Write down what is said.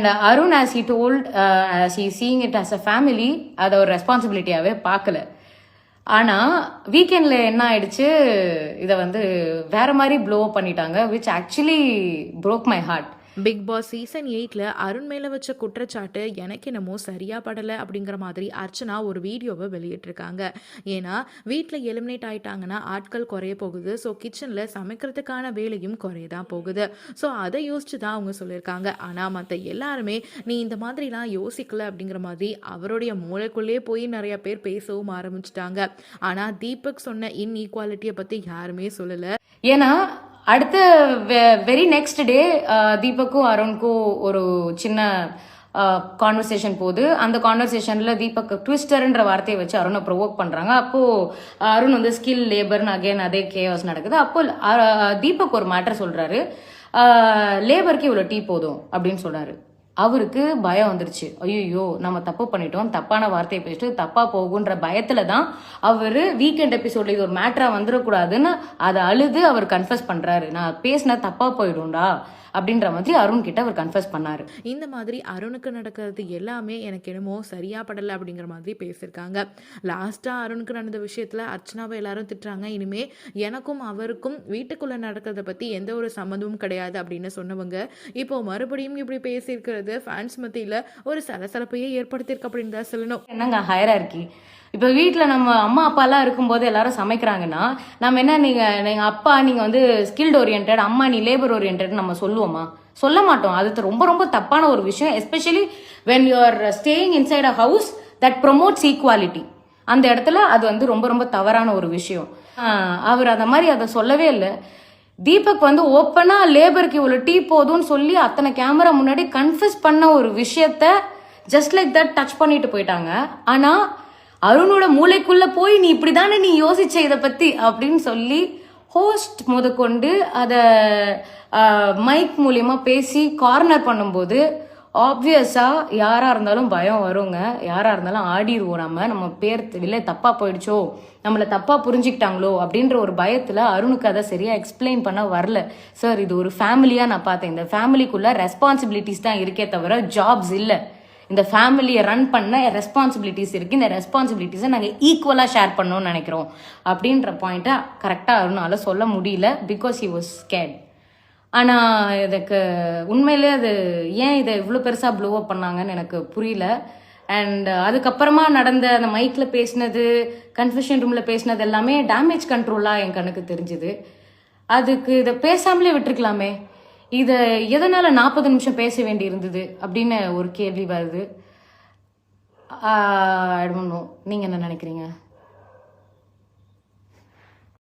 And Arun as he told as he seeing it as a family அதை ஒரு ரெஸ்பான்சிபிலிட்டியாகவே பார்க்கல. ஆனால் வீக்கெண்டில் என்ன ஆயிடுச்சு, இதை வந்து வேற மாதிரி ப்ளோ பண்ணிட்டாங்க, which actually broke my heart. Bigg Boss season 8ல் அருண் மேலே வச்ச குற்றச்சாட்டு எனக்கு என்னமோ சரியா படலை அப்படிங்கிற மாதிரி அர்ச்சனா ஒரு வீடியோவை வெளியிட்டிருக்காங்க. ஏன்னா வீட்டில் எலிமினேட் ஆயிட்டாங்கன்னா ஆட்கள் குறைய போகுது, ஸோ கிச்சனில் சமைக்கிறதுக்கான வேலையும் குறையதான் போகுது. ஸோ அதை யோசிச்சு தான் அவங்க சொல்லியிருக்காங்க. ஆனால் மற்ற எல்லாருமே நீ இந்த மாதிரிலாம் யோசிக்கல அப்படிங்கிற மாதிரி அவருடைய மூளைக்குள்ளேயே போய் நிறைய பேர் பேசவும் ஆரம்பிச்சிட்டாங்க. ஆனால் தீபக் சொன்ன இன்ஈக்வாலிட்டியை பற்றி யாருமே சொல்லலை. ஏன்னா அடுத்த வெரி நெக்ஸ்ட் டே தீபக்கும் அருணுக்கும் ஒரு சின்ன கான்வர்சேஷன் போகுது. அந்த கான்வர்சேஷனில் தீபக் ட்விஸ்டர்ன்ற வார்த்தையை வச்சு அருணை ப்ரொவோக் பண்ணுறாங்க. அப்போது அருண் வந்து ஸ்கில் லேபர்னு அகேன் அதே கேவாஸ் நடக்குது. அப்போ தீபக் ஒரு மேட்டர் சொல்கிறாரு, லேபருக்கு இவ்வளோ டீ போதும் அப்படின்னு சொல்கிறாரு. அவருக்கு பயம் வந்துருச்சு, ஐயோ நம்ம தப்பு பண்ணிட்டோம், தப்பான வார்த்தையை பேசிட்டு தப்பா போகுன்ற பயத்துல தான் அவர் வீக்கெண்ட் எபிசோட்ல இது ஒரு மேட்டரா வந்துடக்கூடாதுன்னு அதை அழுது அவர் கன்ஃபஸ் பண்றாரு. நான் பேசினா தப்பா போயிடும்டா அப்படின்ற மாதிரி அருண் கிட்ட அவர் கன்ஃபஸ் பண்ணாரு. இந்த மாதிரி அருணுக்கு நடக்கிறது எல்லாமே எனக்கு என்னமோ சரியா படலை அப்படிங்கிற மாதிரி பேசியிருக்காங்க. லாஸ்டா அருணுக்கு நடந்த விஷயத்துல அர்ச்சனாவை எல்லாரும் திட்டுறாங்க. இனிமே எனக்கும் அவருக்கும் வீட்டுக்குள்ள நடக்கிறத பத்தி எந்த ஒரு சம்மந்தமும் கிடையாது அப்படின்னு சொன்னவங்க இப்போ மறுபடியும் இப்படி பேசியிருக்கிறது ஃபேன்ஸ் மத்தியில ஒரு சலசலப்பையே ஏற்படுத்தியிருக்கு அப்படின்னு தான் சொல்லணும். என்னங்க ஹையரார்கி, இப்போ வீட்டில் நம்ம அம்மா அப்பாலாம் இருக்கும்போது எல்லாரும் சமைக்கிறாங்கன்னா நம்ம என்ன, நீங்கள் அப்பா நீங்கள் வந்து ஸ்கில்ட் ஓரியன்ட், அம்மா நீ லேபர் ஓரியன்ட் நம்ம சொல்லுவோமா? சொல்ல மாட்டோம். அது ரொம்ப ரொம்ப தப்பான ஒரு விஷயம். Especially when you are staying inside a house that promotes equality, அந்த இடத்துல அது வந்து ரொம்ப ரொம்ப தவறான ஒரு விஷயம். அவர் அந்த மாதிரி அதை சொல்லவே இல்லை. தீபக் வந்து ஓப்பனாக லேபருக்கு இவ்வளோ டீ போதும்னு சொல்லி அத்தனை கேமரா முன்னாடி கன்ஃபஸ் பண்ண ஒரு விஷயத்த ஜஸ்ட் லைக் தட் டச் பண்ணிட்டு போயிட்டாங்க. ஆனால் அருணோட மூளைக்குள்ள போய் நீ இப்படிதானே நீ யோசிச்ச இதை பத்தி அப்படின்னு சொல்லி ஹோஸ்ட் முதற்கொண்டு அதை மைக் மூலியமா பேசி கார்னர் பண்ணும்போது ஆப்வியஸா யாரா இருந்தாலும் பயம் வருங்க. யாரா இருந்தாலும் ஆடிடுவோம். நம்ம பேர் இல்லை தப்பா போயிடுச்சோ, நம்மளை தப்பா புரிஞ்சுக்கிட்டாங்களோ அப்படின்ற ஒரு பயத்துல அருணுக்கு அதை சரியா எக்ஸ்பிளைன் பண்ண வரல. சார் இது ஒரு ஃபேமிலியா நான் பார்த்தேன். இந்த ஃபேமிலிக்குள்ள ரெஸ்பான்சிபிலிட்டிஸ் தான் இருக்கே தவிர ஜாப்ஸ் இல்லை. இந்த ஃபேமிலியை ரன் பண்ண ரெஸ்பான்சிபிலிட்டிஸ் இருக்குது. இந்த ரெஸ்பான்சிபிலிட்டிஸை நாங்கள் ஈக்குவலாக ஷேர் பண்ணணும்னு நினைக்கிறோம் அப்படின்ற பாயிண்ட்டை கரெக்டாக அருணால சொல்ல முடியல. Because he was scared. ஆனால் இதுக்கு உண்மையிலே அது ஏன் இதை இவ்வளோ பெருசாக ப்ளோ அப் பண்ணாங்கன்னு எனக்கு புரியல. அண்ட் அதுக்கப்புறமா நடந்த அந்த மைக்கில் பேசினது, கன்ஃபெஷன் ரூமில் பேசினது எல்லாமே டேமேஜ் கண்ட்ரோலாக என் கண்ணுக்கு தெரிஞ்சுது. அதுக்கு இதை பேசாமலே விட்டுருக்கலாமே. இதை எதனால் 40 நிமிஷம் பேச வேண்டி இருந்தது அப்படின்னு ஒரு கேள்வி வருது. ஐ டோன்ட் நோ, நீங்கள் என்ன நினைக்கிறீங்க?